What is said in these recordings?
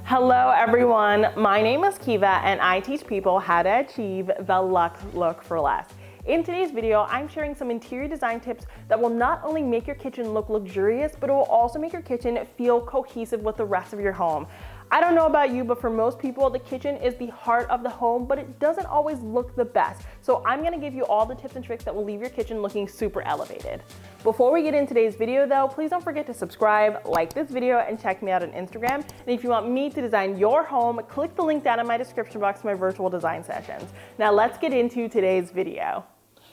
Hello everyone, my name is Kiva and I teach people how to achieve the luxe look for less. In today's video, I'm sharing some interior design tips that will not only make your kitchen look luxurious, but it will also make your kitchen feel cohesive with the rest of your home. I don't know about you, but for most people, the kitchen is the heart of the home, but it doesn't always look the best. So I'm gonna give you all the tips and tricks that will leave your kitchen looking super elevated. Before we get into today's video though, please don't forget to subscribe, like this video, and check me out on Instagram. And if you want me to design your home, click the link down in my description box to my virtual design sessions. Now let's get into today's video.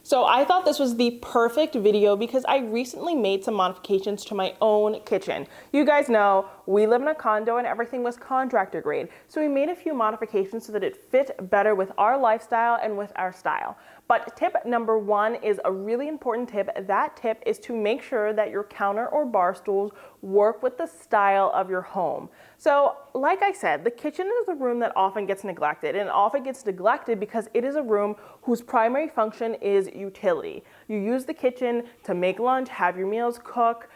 So I thought this was the perfect video because I recently made some modifications to my own kitchen. You guys know we live in a condo and everything was contractor grade. So we made a few modifications so that it fit better with our lifestyle and with our style. But tip number one is a really important tip. That tip is to make sure that your counter or bar stools work with the style of your home. So like I said, the kitchen is a room that often gets neglected, and often gets neglected because it is a room whose primary function is utility. You use the kitchen to make lunch, have your meals, cook,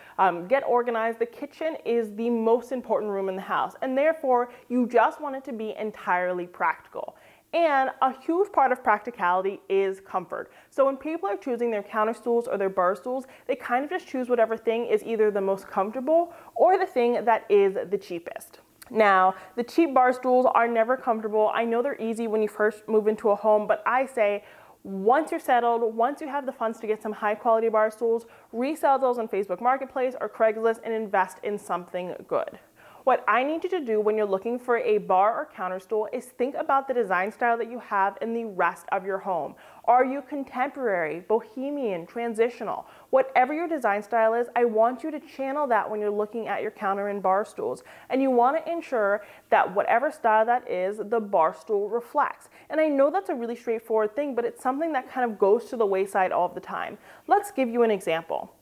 get organized. The kitchen is the most important room in the house, and therefore you just want it to be entirely practical. And a huge part of practicality is comfort. So when people are choosing their counter stools or their bar stools, they kind of just choose whatever thing is either the most comfortable or the thing that is the cheapest. Now, the cheap bar stools are never comfortable. I know they're easy when you first move into a home, but I say once you're settled, once you have the funds to get some high quality bar stools, resell those on Facebook Marketplace or Craigslist and invest in something good. What I need you to do when you're looking for a bar or counter stool is think about the design style that you have in the rest of your home. Are you contemporary, bohemian, transitional? Whatever your design style is, I want you to channel that when you're looking at your counter and bar stools. And you want to ensure that whatever style that is, the bar stool reflects. And I know that's a really straightforward thing, but it's something that kind of goes to the wayside all the time. Let's give you an example.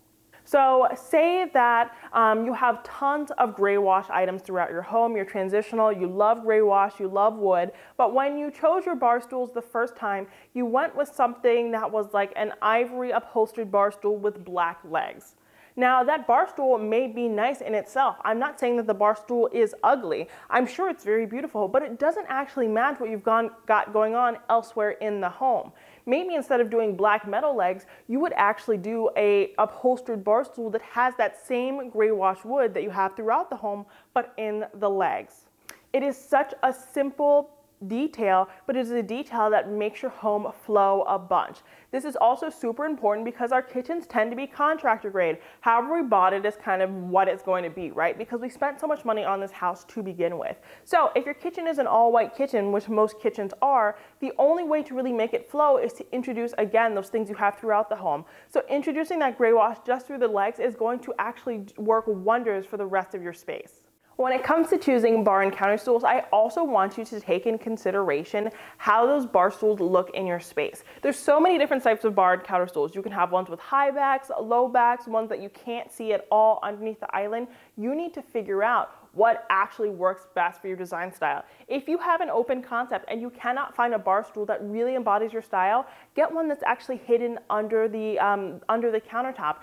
So say that you have tons of gray wash items throughout your home, you're transitional, you love gray wash, you love wood, but when you chose your bar stools the first time, you went with something that was like an ivory upholstered bar stool with black legs. Now that bar stool may be nice in itself. I'm not saying that the bar stool is ugly. I'm sure it's very beautiful, but it doesn't actually match what you've got going on elsewhere in the home. Maybe instead of doing black metal legs, you would actually do a upholstered bar stool that has that same gray wash wood that you have throughout the home, but in the legs. It is such a simple detail, but it is a detail that makes your home flow a bunch. This is also super important because our kitchens tend to be contractor grade. However we bought it is kind of what it's going to be, right? Because we spent so much money on this house to begin with. So if your kitchen is an all-white kitchen, which most kitchens are, the only way to really make it flow is to introduce, again, those things you have throughout the home. So introducing that gray wash just through the legs is going to actually work wonders for the rest of your space. When it comes to choosing bar and counter stools, I also want you to take in consideration how those bar stools look in your space. There's so many different types of bar and counter stools. You can have ones with high backs, low backs, ones that you can't see at all underneath the island. You need to figure out what actually works best for your design style. If you have an open concept and you cannot find a bar stool that really embodies your style, get one that's actually hidden under the countertop.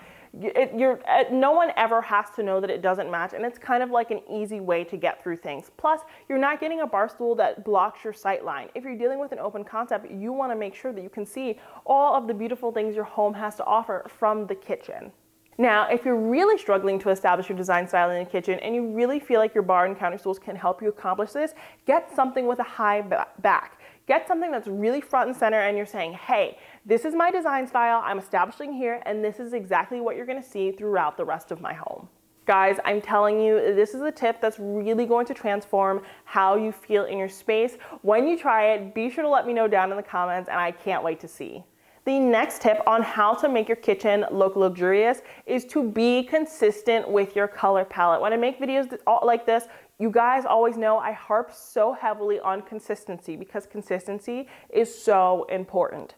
No one ever has to know that it doesn't match, and it's kind of like an easy way to get through things. Plus, you're not getting a bar stool that blocks your sight line. If you're dealing with an open concept, you want to make sure that you can see all of the beautiful things your home has to offer from the kitchen. Now, if you're really struggling to establish your design style in the kitchen and you really feel like your bar and counter stools can help you accomplish this, get something with a high back. Get something that's really front and center and you're saying, hey, this is my design style, I'm establishing here, and this is exactly what you're gonna see throughout the rest of my home. Guys, I'm telling you, this is a tip that's really going to transform how you feel in your space. When you try it, be sure to let me know down in the comments, and I can't wait to see. The next tip on how to make your kitchen look luxurious is to be consistent with your color palette. When I make videos like this, you guys always know I harp so heavily on consistency because consistency is so important.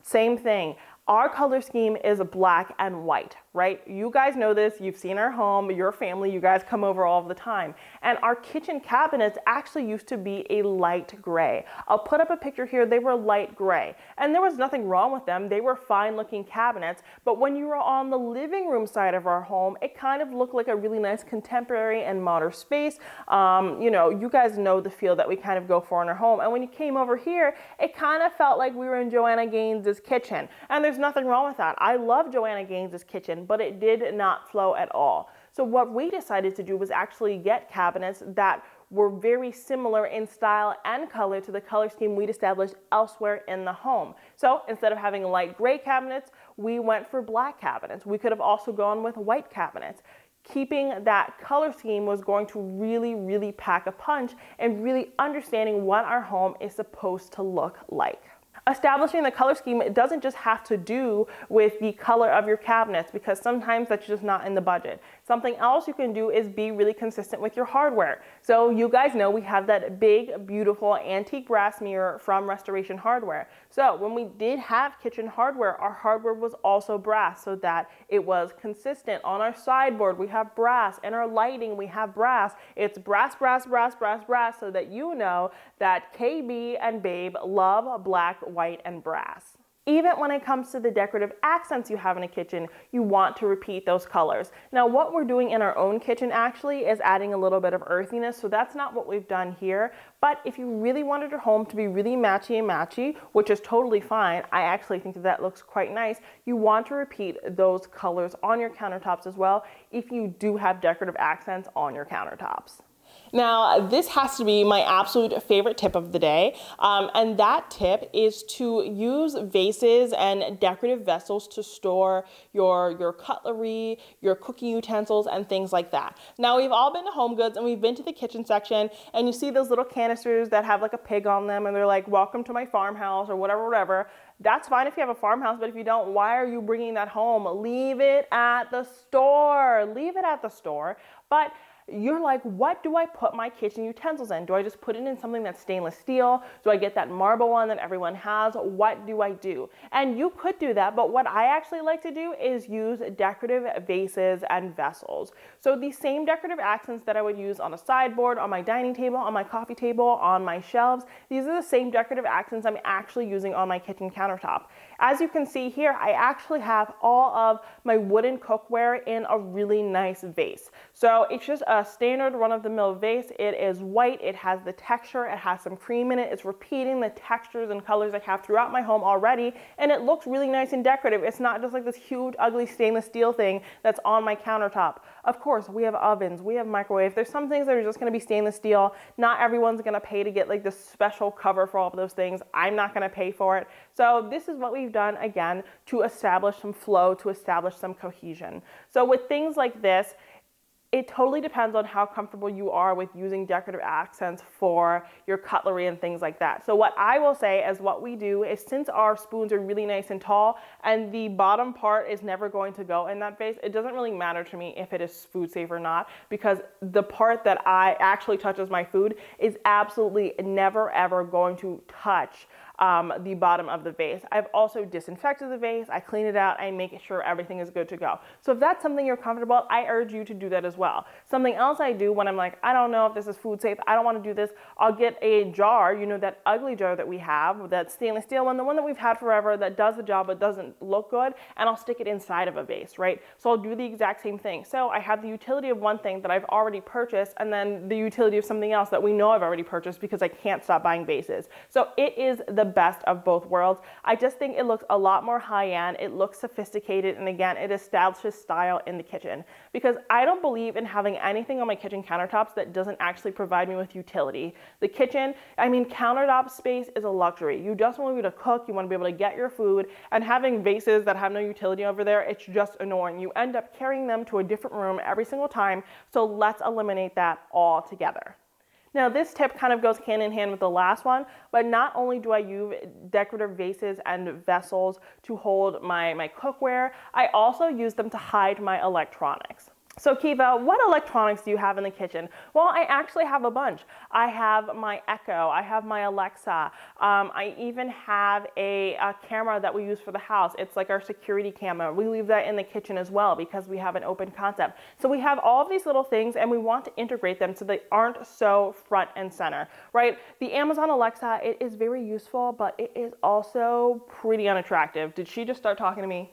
Same thing. Our color scheme is black and white, right? You guys know this, you've seen our home, your family, you guys come over all the time. And our kitchen cabinets actually used to be a light gray. I'll put up a picture here, they were light gray. And there was nothing wrong with them, they were fine looking cabinets, but when you were on the living room side of our home, it kind of looked like a really nice contemporary and modern space. You know, you guys know the feel that we kind of go for in our home. And when you came over here, it kind of felt like we were in Joanna Gaines's kitchen. And there's nothing wrong with that. I love Joanna Gaines's kitchen, but it did not flow at all. So what we decided to do was actually get cabinets that were very similar in style and color to the color scheme we'd established elsewhere in the home. So instead of having light gray cabinets, we went for black cabinets. We could have also gone with white cabinets. Keeping that color scheme was going to really pack a punch and really understanding what our home is supposed to look like. Establishing the color scheme, it doesn't just have to do with the color of your cabinets, because sometimes that's just not in the budget. Something else you can do is be really consistent with your hardware. So you guys know we have that big, beautiful antique brass mirror from Restoration Hardware. So when we did have kitchen hardware, our hardware was also brass so that it was consistent. On our sideboard, we have brass. In our lighting, we have brass. It's brass, so that you know that KB and Babe love black, white, and brass. Even when it comes to the decorative accents you have in a kitchen, you want to repeat those colors. Now, what we're doing in our own kitchen actually is adding a little bit of earthiness, so that's not what we've done here. But if you really wanted your home to be really matchy, which is totally fine, I actually think that looks quite nice, you want to repeat those colors on your countertops as well if you do have decorative accents on your countertops. Now, this has to be my absolute favorite tip of the day, and that tip is to use vases and decorative vessels to store your cutlery, your cooking utensils, and things like that. Now, we've all been to Home Goods and we've been to the kitchen section, and you see those little canisters that have like a pig on them, and they're like, welcome to my farmhouse, or whatever. That's fine if you have a farmhouse, but if you don't, why are you bringing that home? Leave it at the store. Leave it at the store. But you're like, what do I put my kitchen utensils in? Do I just put it in something that's stainless steel? Do I get that marble one that everyone has? What do I do? And you could do that, but what I actually like to do is use decorative vases and vessels. So the same decorative accents that I would use on a sideboard, on my dining table, on my coffee table, on my shelves, these are the same decorative accents I'm actually using on my kitchen countertop. As you can see here, I actually have all of my wooden cookware in a really nice vase. So it's just a standard run-of-the-mill vase. It is white, it has the texture, it has some cream in it, it's repeating the textures and colors I have throughout my home already, and it looks really nice and decorative. It's not just like this huge, ugly stainless steel thing that's on my countertop. Of course, we have ovens, we have microwaves. There's some things that are just gonna be stainless steel. Not everyone's gonna pay to get like this special cover for all of those things. I'm not gonna pay for it. So this is what we've done, again, to establish some flow, to establish some cohesion. So with things like this, it totally depends on how comfortable you are with using decorative accents for your cutlery and things like that. So what I will say is what we do is, since our spoons are really nice and tall and the bottom part is never going to go in that vase, it doesn't really matter to me if it is food safe or not, because the part that I actually touches my food is absolutely never ever going to touch the bottom of the vase. I've also disinfected the vase, I clean it out, I make sure everything is good to go. So if that's something you're comfortable, I urge you to do that as well. Something else I do when I'm like, I don't know if this is food safe, I don't want to do this, I'll get a jar, you know, that ugly jar that we have, that stainless steel one, the one that we've had forever that does the job but doesn't look good, and I'll stick it inside of a vase, right? So I'll do the exact same thing. So I have the utility of one thing that I've already purchased, and then the utility of something else that we know I've already purchased because I can't stop buying vases. So it is the best of both worlds. I just think it looks a lot more high-end, it looks sophisticated, and again, it establishes style in the kitchen, because I don't believe in having anything on my kitchen countertops that doesn't actually provide me with utility. The kitchen, I mean, countertop space is a luxury. You just want to be able to cook, you want to be able to get your food, and having vases that have no utility over there, it's just annoying. You end up carrying them to a different room every single time, so let's eliminate that altogether. Now, this tip kind of goes hand in hand with the last one, but not only do I use decorative vases and vessels to hold my cookware, I also use them to hide my electronics. So Kiva, what electronics do you have in the kitchen? Well, I actually have a bunch. I have my Echo, I have my Alexa, I even have a camera that we use for the house. It's like our security camera. We leave that in the kitchen as well because we have an open concept. So we have all of these little things and we want to integrate them so they aren't so front and center, right? The Amazon Alexa, it is very useful, but it is also pretty unattractive. Did she just start talking to me?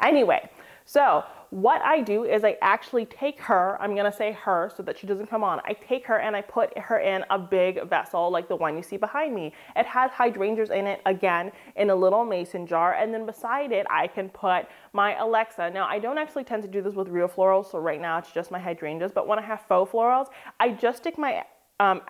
Anyway, so what I do is I actually take her, I'm gonna say her so that she doesn't come on. I take her and I put her in a big vessel like the one you see behind me. It has hydrangeas in it, again, in a little mason jar, and then beside it I can put my Alexa. Now I don't actually tend to do this with real florals, so right now it's just my hydrangeas, but when I have faux florals, I just stick my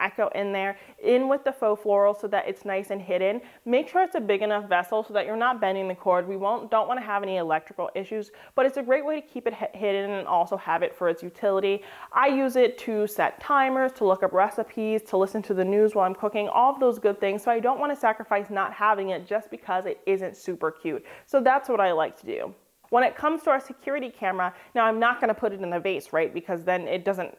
Echo in there, in with the faux floral so that it's nice and hidden. Make sure it's a big enough vessel so that you're not bending the cord. We don't want to have any electrical issues, but it's a great way to keep it hidden and also have it for its utility. I use it to set timers, to look up recipes, to listen to the news while I'm cooking, all of those good things. So I don't want to sacrifice not having it just because it isn't super cute. So that's what I like to do. When it comes to our security camera, now I'm not gonna put it in the vase, right? Because then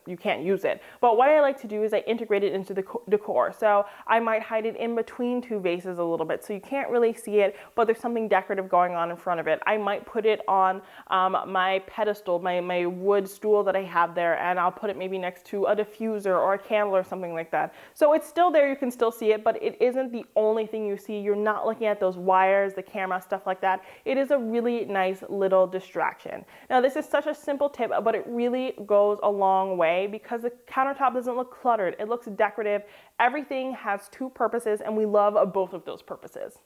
you can't use it. But what I like to do is I integrate it into the decor. So I might hide it in between two vases a little bit so you can't really see it, but there's something decorative going on in front of it. I might put it on my pedestal, my wood stool that I have there, and I'll put it maybe next to a diffuser or a candle or something like that. So it's still there, you can still see it, but it isn't the only thing you see. You're not looking at those wires, the camera, stuff like that. It is a really nice little distraction. Now this is such a simple tip, but it really goes a long way because the countertop doesn't look cluttered. It looks decorative. Everything has two purposes and we love both of those purposes.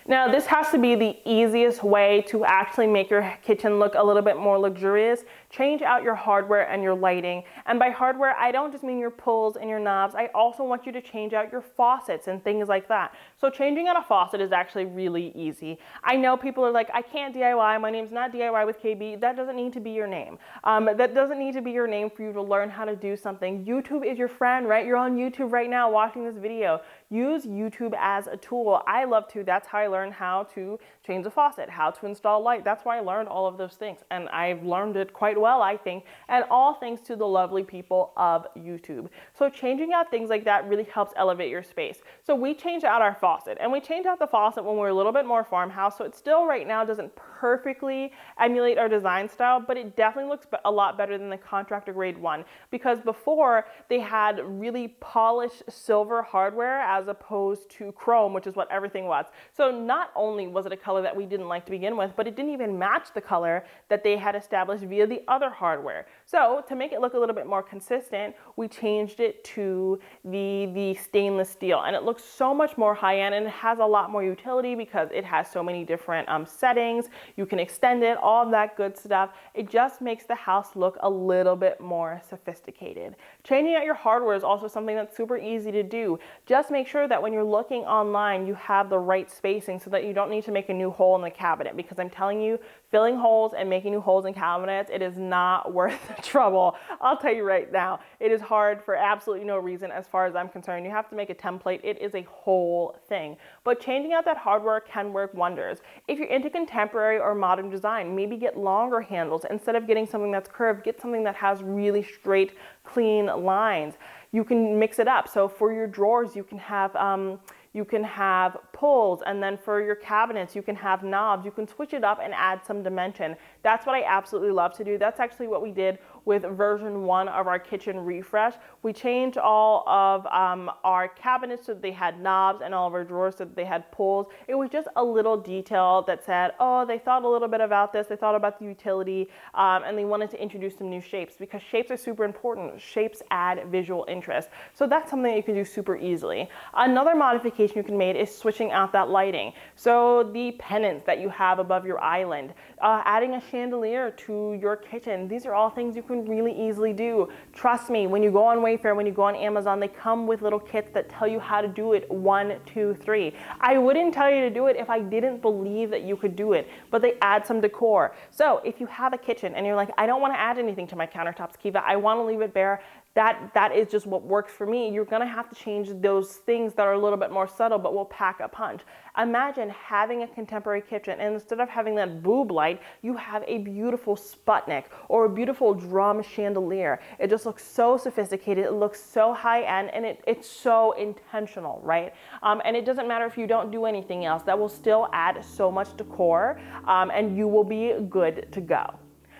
Now this has to be the easiest way to actually make your kitchen look a little bit more luxurious. Change out your hardware and your lighting. And by hardware, I don't just mean your pulls and your knobs. I also want you to change out your faucets and things like that. So changing out a faucet is actually really easy. I know people are like, I can't DIY. My name's not DIY with KB. That doesn't need to be your name. That doesn't need to be your name for you to learn how to do something. YouTube is your friend, right? You're on YouTube right now watching this video. Use YouTube as a tool. I love to. That's how I learned how to change a faucet, how to install light. That's why I learned all of those things. And I've learned it quite well, I think, and all thanks to the lovely people of YouTube. So changing out things like that really helps elevate your space. So we changed out our faucet, and we changed out the faucet when we were a little bit more farmhouse. So it still right now doesn't perfectly emulate our design style, but it definitely looks a lot better than the contractor grade one, because before they had really polished silver hardware as opposed to chrome, which is what everything was. So not only was it a color that we didn't like to begin with, but it didn't even match the color that they had established via the other hardware. So to make it look a little bit more consistent, we changed it to the stainless steel, and it looks so much more high-end, and it has a lot more utility because it has so many different settings. You can extend it, all of that good stuff. It just makes the house look a little bit more sophisticated. Changing out your hardware is also something that's super easy to do. Just make sure that when you're looking online, you have the right spacing so that you don't need to make a new hole in the cabinet, because I'm telling you, filling holes and making new holes in cabinets, it is not worth the trouble. I'll tell you right now, it is hard for absolutely no reason as far as I'm concerned. You have to make a template. It is a whole thing. But changing out that hardware can work wonders. If you're into contemporary or modern design, maybe get longer handles. Instead of getting something that's curved, get something that has really straight, clean lines. You can mix it up. So for your drawers, you can have pulls, and then for your cabinets, you can have knobs. You can switch it up and add some dimension. That's what I absolutely love to do. That's actually what we did with version 1 of our kitchen refresh. We changed all of our cabinets so that they had knobs, and all of our drawers so that they had pulls. It was just a little detail that said, oh, they thought a little bit about this, they thought about the utility, and they wanted to introduce some new shapes, because shapes are super important. Shapes add visual interest. So that's something that you can do super easily. Another modification you can make is switching out that lighting. So the pennants that you have above your island, adding a chandelier to your kitchen. These are all things you can really easily do. Trust me, when you go on Wayfair, when you go on Amazon, they come with little kits that tell you how to do it 1, 2, 3. I wouldn't tell you to do it if I didn't believe that you could do it, but they add some decor. So if you have a kitchen and you're like, I don't want to add anything to my countertops, Kiva, I want to leave it bare, that is just what works for me. You're gonna have to change those things that are a little bit more subtle but will pack a punch. Imagine having a contemporary kitchen, and instead of having that boob light, you have a beautiful Sputnik or a beautiful drum chandelier. It just looks so sophisticated, it looks so high end, and it's so intentional, right? And it doesn't matter if you don't do anything else, that will still add so much decor, and you will be good to go.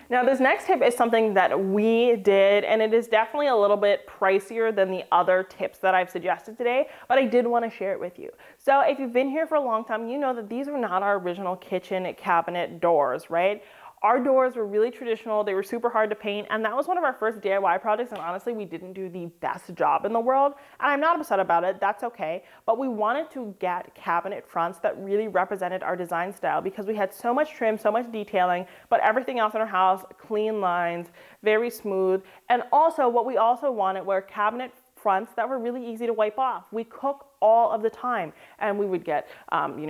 Now, this next tip is something that we did, and it is definitely a little bit pricier than the other tips that I've suggested today, but I did want to share it with you. So if you've been here for a long time, you know that these are not our original kitchen cabinet doors, right? Our doors were really traditional, they were super hard to paint, and that was one of our first DIY projects, and honestly, we didn't do the best job in the world, and I'm not upset about it, that's okay, but we wanted to get cabinet fronts that really represented our design style because we had so much trim, so much detailing, but everything else in our house, clean lines, very smooth, and also what we also wanted were cabinet fronts that were really easy to wipe off. We cook all of the time, and we would get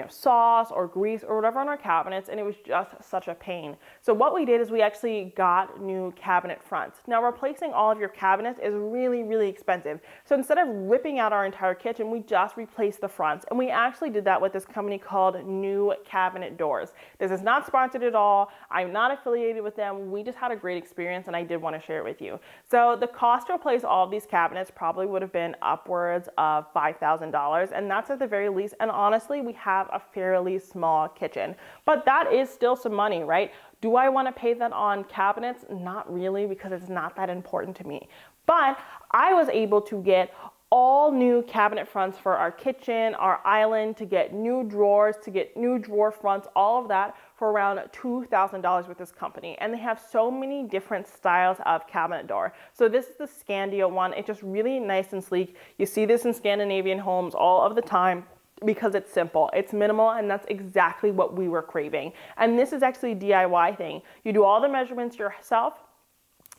sauce or grease or whatever on our cabinets, and it was just such a pain. So what we did is we actually got new cabinet fronts. Now, replacing all of your cabinets is really, really expensive. So instead of ripping out our entire kitchen, we just replaced the fronts, and we actually did that with this company called New Cabinet Doors. This is not sponsored at all. I'm not affiliated with them. We just had a great experience, and I did want to share it with you. So the cost to replace all of these cabinets probably would have been upwards of $5,000. And that's at the very least. And honestly, we have a fairly small kitchen, but that is still some money, right? Do I want to pay that on cabinets? Not really, because it's not that important to me. But I was able to get all new cabinet fronts for our kitchen, our island, to get new drawers, to get new drawer fronts, all of that for around $2,000 with this company. And they have so many different styles of cabinet door. So this is the Scandia one. It's just really nice and sleek. You see this in Scandinavian homes all of the time because it's simple, it's minimal, and that's exactly what we were craving. And this is actually a DIY thing. You do all the measurements yourself.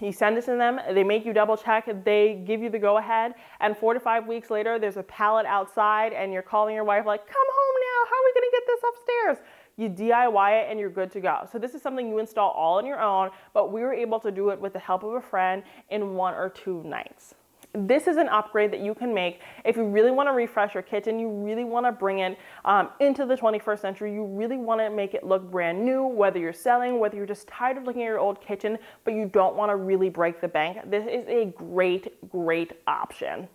You send it to them, they make you double check, they give you the go ahead, and 4 to 5 weeks later, there's a pallet outside and you're calling your wife like, come home now, how are we gonna get this upstairs? You DIY it and you're good to go. So this is something you install all on your own, but we were able to do it with the help of a friend in 1 or 2 nights. This is an upgrade that you can make if you really want to refresh your kitchen, you really want to bring it into the 21st century, you really want to make it look brand new, whether you're selling, whether you're just tired of looking at your old kitchen, but you don't want to really break the bank. This is a great, great option.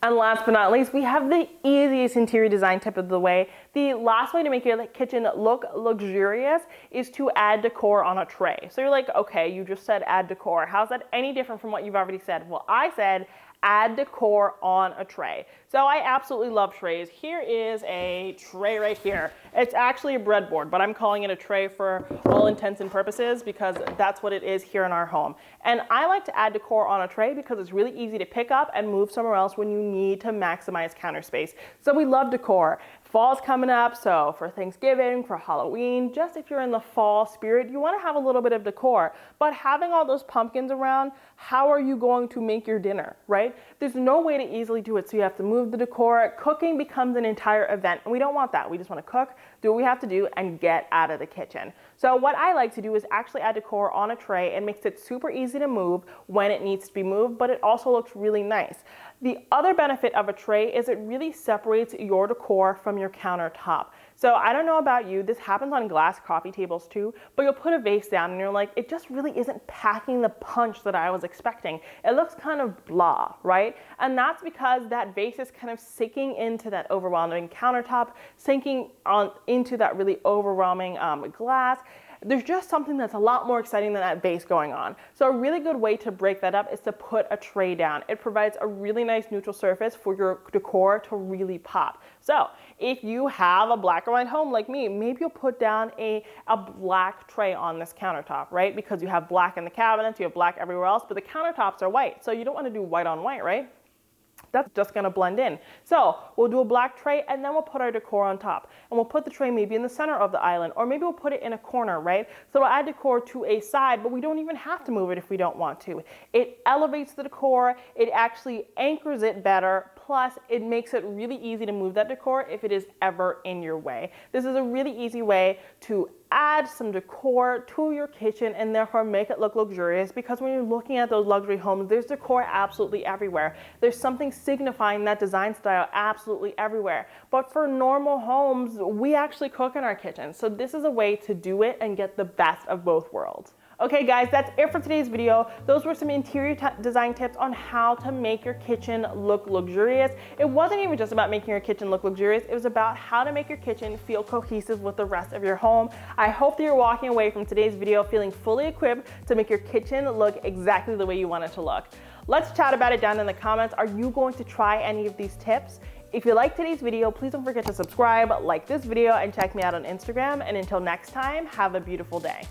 And last but not least, we have the easiest interior design tip of the way. The last way to make your kitchen look luxurious is to add decor on a tray. So you're like, okay, you just said add decor. How's that any different from what you've already said? Well, I said add decor on a tray. So I absolutely love trays. Here is a tray right here. It's actually a breadboard, but I'm calling it a tray for all intents and purposes because that's what it is here in our home. And I like to add decor on a tray because it's really easy to pick up and move somewhere else when you need to maximize counter space. So we love decor. Fall's coming up, so for Thanksgiving, for Halloween, just if you're in the fall spirit, you want to have a little bit of decor. But having all those pumpkins around, how are you going to make your dinner, right? There's no way to easily do it, so you have to move the decor. Cooking becomes an entire event, and we don't want that. We just want to cook, do what we have to do, and get out of the kitchen. So what I like to do is actually add decor on a tray. It makes it super easy to move when it needs to be moved, but it also looks really nice. The other benefit of a tray is it really separates your decor from your countertop. So I don't know about you, this happens on glass coffee tables too, but you'll put a vase down and you're like, it just really isn't packing the punch that I was expecting. It looks kind of blah, right? And that's because that vase is kind of sinking into that overwhelming countertop, sinking into that really overwhelming glass. There's just something that's a lot more exciting than that vase going on. So a really good way to break that up is to put a tray down. It provides a really nice neutral surface for your decor to really pop. So if you have a black and white home like me, maybe you'll put down a black tray on this countertop, right? Because you have black in the cabinets, you have black everywhere else, but the countertops are white. So you don't want to do white on white, right? That's just gonna blend in. So we'll do a black tray and then we'll put our decor on top. And we'll put the tray maybe in the center of the island, or maybe we'll put it in a corner, right? So we'll add decor to a side, but we don't even have to move it if we don't want to. It elevates the decor, it actually anchors it better, Plus, it makes it really easy to move that decor if it is ever in your way. This is a really easy way to add some decor to your kitchen and therefore make it look luxurious, because when you're looking at those luxury homes, there's decor absolutely everywhere. There's something signifying that design style absolutely everywhere. But for normal homes, we actually cook in our kitchen. So this is a way to do it and get the best of both worlds. Okay guys, that's it for today's video. Those were some interior design tips on how to make your kitchen look luxurious. It wasn't even just about making your kitchen look luxurious, it was about how to make your kitchen feel cohesive with the rest of your home. I hope that you're walking away from today's video feeling fully equipped to make your kitchen look exactly the way you want it to look. Let's chat about it down in the comments. Are you going to try any of these tips? If you liked today's video, please don't forget to subscribe, like this video, and check me out on Instagram. And until next time, have a beautiful day.